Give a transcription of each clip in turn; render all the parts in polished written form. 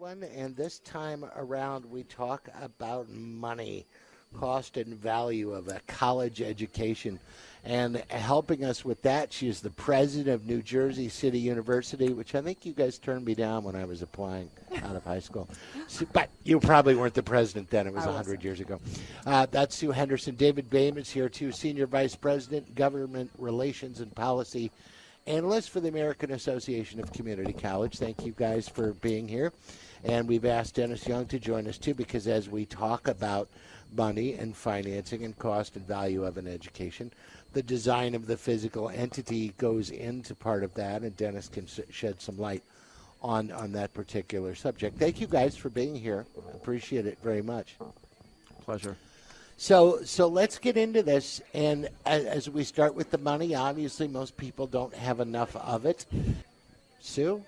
everyone, and this time around we talk about money, cost and value of a college education. And helping us with that, she is the president of New Jersey City University, which I think you guys turned me down when I was applying out of high school. But you probably weren't the president then. It was 100 years ago. That's Sue Henderson. David Boehm is here, too, Senior Vice President, Government Relations and Policy Analyst for the American Association of Community College. Thank you guys for being here. And we've asked Dennis Young to join us, too, because as we talk about money and financing and cost and value of an education, the design of the physical entity goes into part of that, and Dennis can shed some light on that particular subject. Thank you guys for being here. Appreciate it very much. Pleasure. So let's get into this, and as we start with the money, obviously most people don't have enough of it. Sue?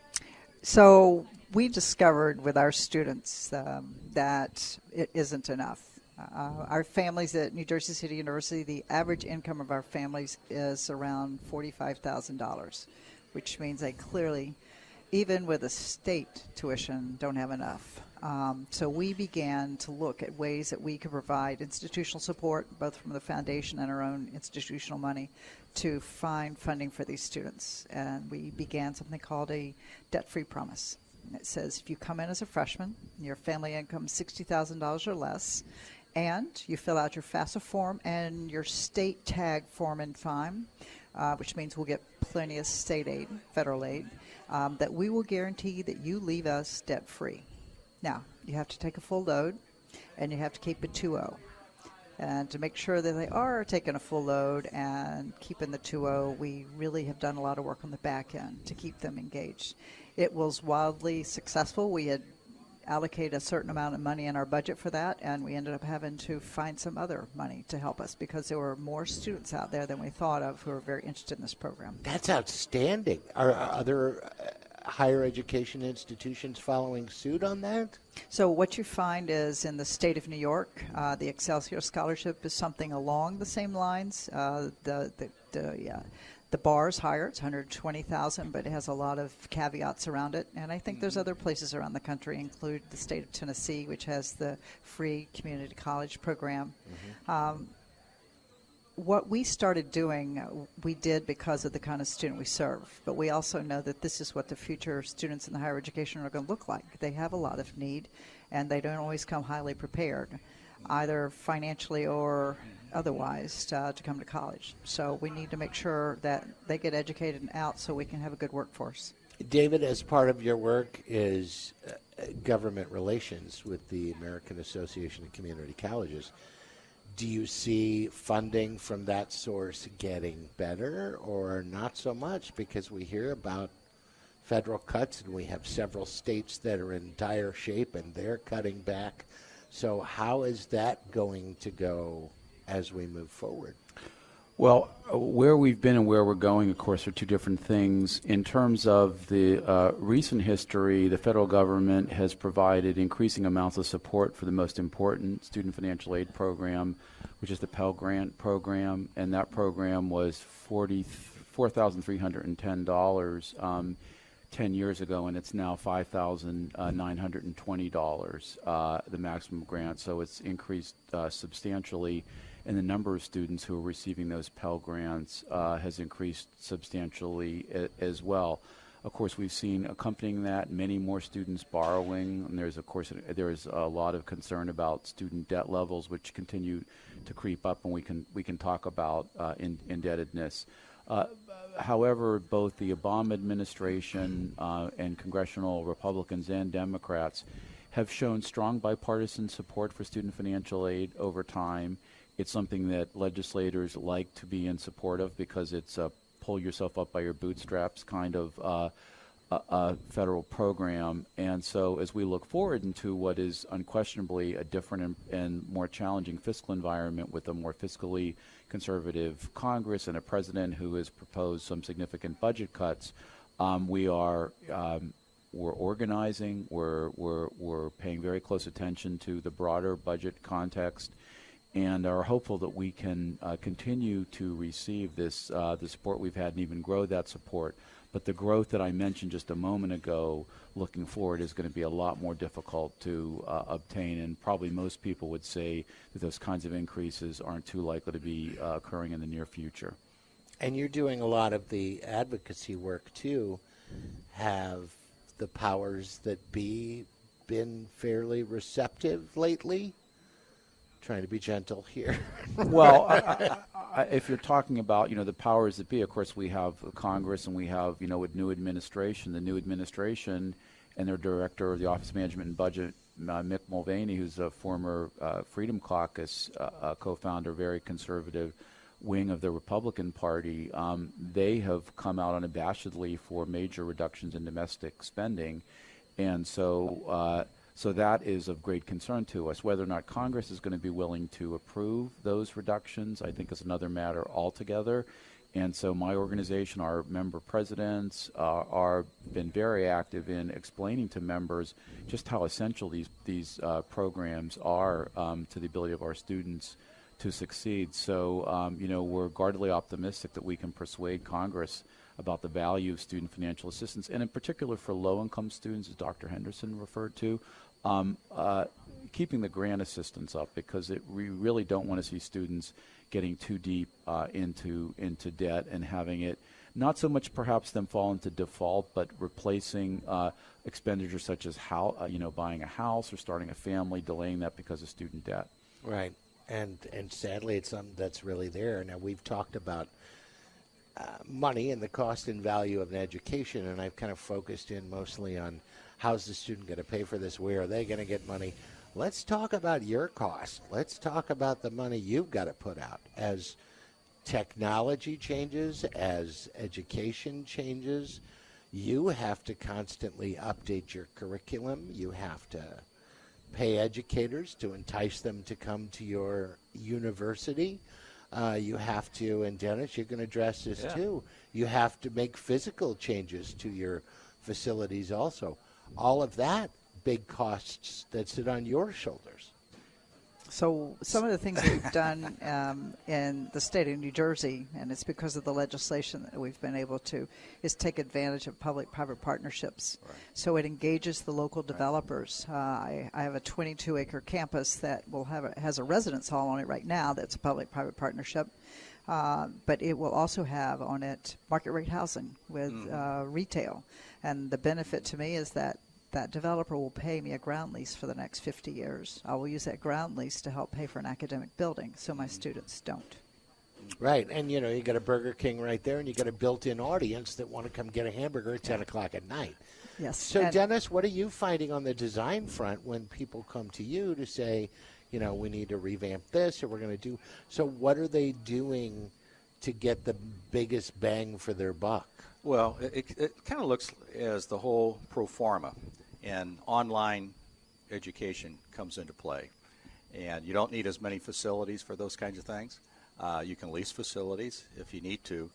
So we discovered with our students that it isn't enough. Our families at New Jersey City University, the average income of our families is around $45,000, which means they clearly, even with a state tuition, don't have enough. So we began to look at ways that we could provide institutional support, both from the foundation and our own institutional money, to find funding for these students. And we began something called a debt-free promise. It says if you come in as a freshman, your family income is $60,000 or less, and you fill out your FAFSA form and your state tag form in time, which means we'll get plenty of state aid, federal aid, that we will guarantee that you leave us debt-free. Now, you have to take a full load, and you have to keep it 2.0. And to make sure that they are taking a full load and keeping the 2.0, we really have done a lot of work on the back end to keep them engaged. It was wildly successful. We had allocated a certain amount of money in our budget for that, and we ended up having to find some other money to help us because there were more students out there than we thought of who were very interested in this program. That's outstanding. Are other higher education institutions following suit on that? So what you find is in the state of New York, the Excelsior Scholarship is something along the same lines. The bar is higher. It's $120,000, but it has a lot of caveats around it. And I think there's other places around the country, include the state of Tennessee, which has the free community college program. What we started doing, we did because of the kind of student we serve. But we also know that this is what the future students in the higher education are going to look like. They have a lot of need, and they don't always come highly prepared, either financially or otherwise, to come to college. So we need to make sure that they get educated and out so we can have a good workforce. David, as part of your work is government relations with the American Association of Community Colleges. Do you see funding from that source getting better or not so much? Because we hear about federal cuts, and we have several states that are in dire shape, and they're cutting back. So how is that going to go as we move forward? Well, where we've been and where we're going, of course, are two different things. In terms of the recent history, the federal government has provided increasing amounts of support for the most important student financial aid program, which is the Pell Grant program, and that program was $44,310 10 years ago, and it's now $5,920, the maximum grant. So it's increased substantially, and the number of students who are receiving those Pell Grants has increased substantially as well. Of course, we've seen accompanying that many more students borrowing, and there's a lot of concern about student debt levels, which continue to creep up, and we can talk about indebtedness. However, both the Obama administration and congressional Republicans and Democrats have shown strong bipartisan support for student financial aid over time. It's something that legislators like to be in support of because it's a pull yourself up by your bootstraps kind of a federal program. And so as we look forward into what is unquestionably a different and more challenging fiscal environment with a more fiscally conservative Congress and a president who has proposed some significant budget cuts, we're organizing, we're paying very close attention to the broader budget context, and are hopeful that we can continue to receive this the support we've had and even grow that support. But the growth that I mentioned just a moment ago, looking forward, is going to be a lot more difficult to obtain, and probably most people would say that those kinds of increases aren't too likely to be occurring in the near future. And you're doing a lot of the advocacy work too. Have the powers that be been fairly receptive lately? Trying to be gentle here. Well, if you're talking about, the powers that be, of course, we have Congress and we have, with new administration, the new administration and their director of the Office of Management and Budget, Mick Mulvaney, who's a former Freedom Caucus co-founder, very conservative wing of the Republican Party. They have come out unabashedly for major reductions in domestic spending. And so that is of great concern to us. Whether or not Congress is going to be willing to approve those reductions, I think, is another matter altogether. And so my organization, our member presidents, are been very active in explaining to members just how essential these programs are to the ability of our students to succeed. So, we're guardedly optimistic that we can persuade Congress about the value of student financial assistance, and in particular for low-income students, as Dr. Henderson referred to, keeping the grant assistance up, because we really don't want to see students getting too deep into debt and having it not so much perhaps them fall into default, but replacing expenditures such as buying a house or starting a family, delaying that because of student debt. Right. And sadly, it's something that's really there. Now, we've talked about money and the cost and value of an education, and I've kind of focused in mostly on how's the student going to pay for this, where are they going to get money. Let's talk about your cost. Let's talk about the money you've got to put out as technology changes, as education changes. You have to constantly update your curriculum. You have to pay educators to entice them to come to your university. You have to, and Dennis, you're going to address this too, you have to make physical changes to your facilities also. All of that, big costs that sit on your shoulders. So some of the things that we've done in the state of New Jersey, and it's because of the legislation that we've been able to, is take advantage of public-private partnerships. Right. So it engages the local developers. I have a 22-acre campus that has a residence hall on it right now that's a public-private partnership. But it will also have on it market rate housing with retail. And the benefit to me is that developer will pay me a ground lease for the next 50 years. I will use that ground lease to help pay for an academic building so my students don't. Right, and you got a Burger King right there, and you got a built-in audience that want to come get a hamburger at 10 o'clock at night. Yes. So, Dennis, what are you finding on the design front when people come to you to say, we need to revamp this, or we're going to do? So what are they doing to get the biggest bang for their buck? Well, it kind of looks as the whole pro forma, and online education comes into play. And you don't need as many facilities for those kinds of things. You can lease facilities if you need to.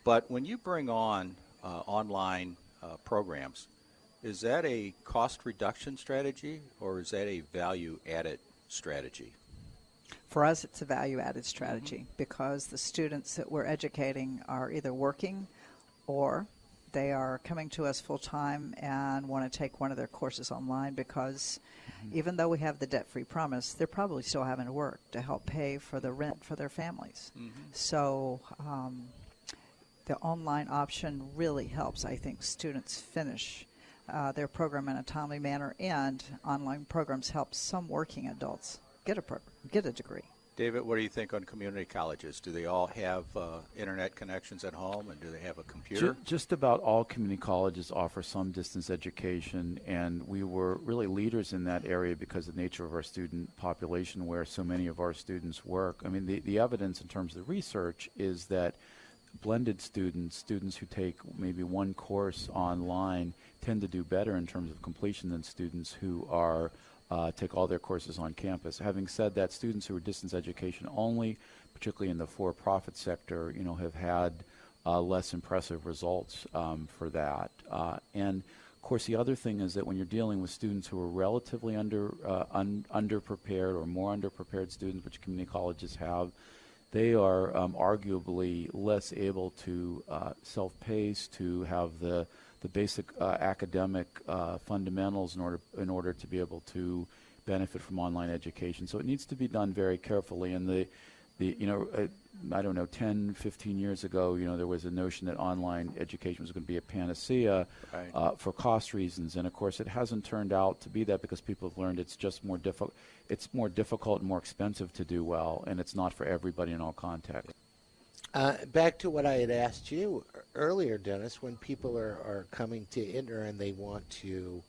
But when you bring on online programs, is that a cost reduction strategy or is that a value added strategy? For us, it's a value-added strategy because the students that we're educating are either working or they are coming to us full-time and want to take one of their courses online because even though we have the debt-free promise, they're probably still having to work to help pay for the rent for their families. So the online option really helps, I think, students finish their program in a timely manner, and online programs help some working adults get a degree. David, what do you think on community colleges? Do they all have internet connections at home, and do they have a computer? Just about all community colleges offer some distance education, and we were really leaders in that area because of the nature of our student population where so many of our students work. I mean, the evidence in terms of the research is that blended students who take maybe one course online tend to do better in terms of completion than students who are take all their courses on campus. Having said that, students who are distance education only, particularly in the for-profit sector, have had less impressive results for that. And of course, the other thing is that when you're dealing with students who are relatively underprepared or more underprepared students, which community colleges have, they are arguably less able to self-pace, to have the basic academic fundamentals in order to be able to benefit from online education. So it needs to be done very carefully. And I don't know, 10, 15 years ago, there was a notion that online education was going to be a panacea for cost reasons. And of course, it hasn't turned out to be that, because people have learned it's just more difficult. It's more difficult and more expensive to do well, and it's not for everybody in all contexts. Back to what I had asked you earlier, Dennis, when people are coming to Intner and they want to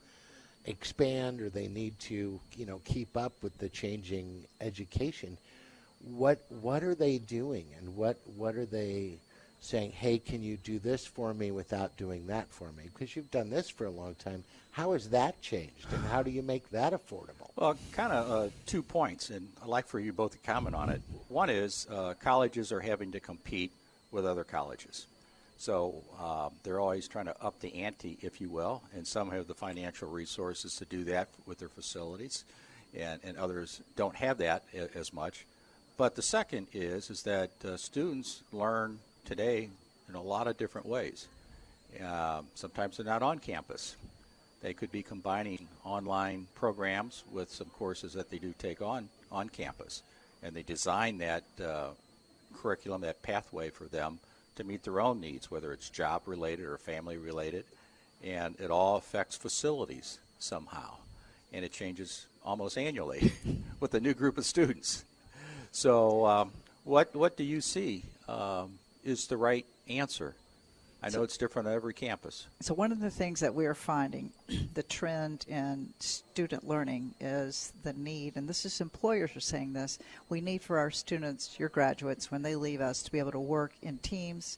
expand, or they need to, keep up with the changing education, what are they doing, and what are they saying? Hey, can you do this for me without doing that for me? Because you've done this for a long time. How has that changed, and how do you make that affordable? Well, kind of 2 points, and I'd like for you both to comment on it. One is colleges are having to compete with other colleges. So they're always trying to up the ante, if you will, and some have the financial resources to do that with their facilities, and others don't have that as much. But the second is that students learn today in a lot of different ways. Sometimes they're not on campus. They could be combining online programs with some courses that they do take on campus. And they design that curriculum, that pathway for them to meet their own needs, whether it's job related or family related. And it all affects facilities somehow. And it changes almost annually with a new group of students. So what do you see is the right answer? I know it's different on every campus. So one of the things that we are finding, the trend in student learning, is the need, and this is employers are saying this, we need for our students, your graduates, when they leave us, to be able to work in teams,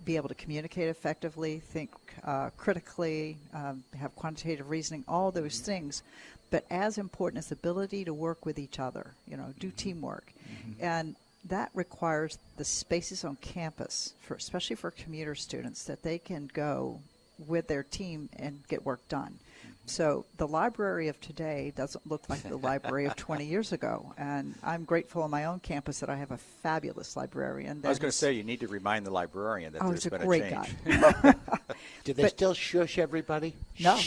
be able to communicate effectively, think critically, have quantitative reasoning, all those things. But as important is the ability to work with each other, do teamwork. And that requires the spaces on campus, especially for commuter students, that they can go with their team and get work done. So the library of today doesn't look like the library of 20 years ago. And I'm grateful on my own campus that I have a fabulous librarian. I was going to say, you need to remind the librarian that there's been a great change. Guy. Did they still shush everybody? No,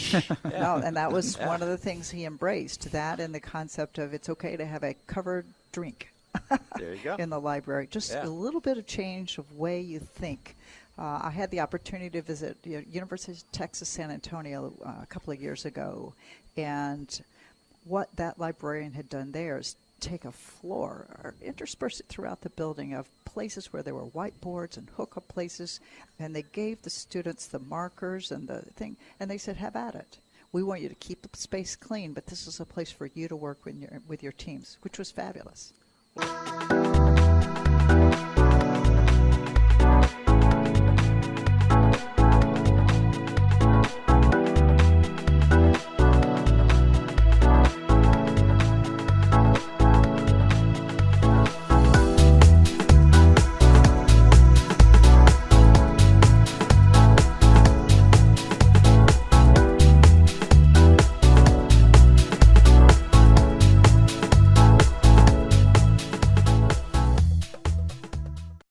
no. And that was one of the things he embraced, that and the concept of it's okay to have a covered drink. There you go. In the library. Just a little bit of change of way you think. I had the opportunity to visit University of Texas San Antonio a couple of years ago, and what that librarian had done there is take a floor or intersperse it throughout the building of places where there were whiteboards and hookup places, and they gave the students the markers and the thing, and they said, have at it. We want you to keep the space clean, but this is a place for you to work with your teams, which was fabulous.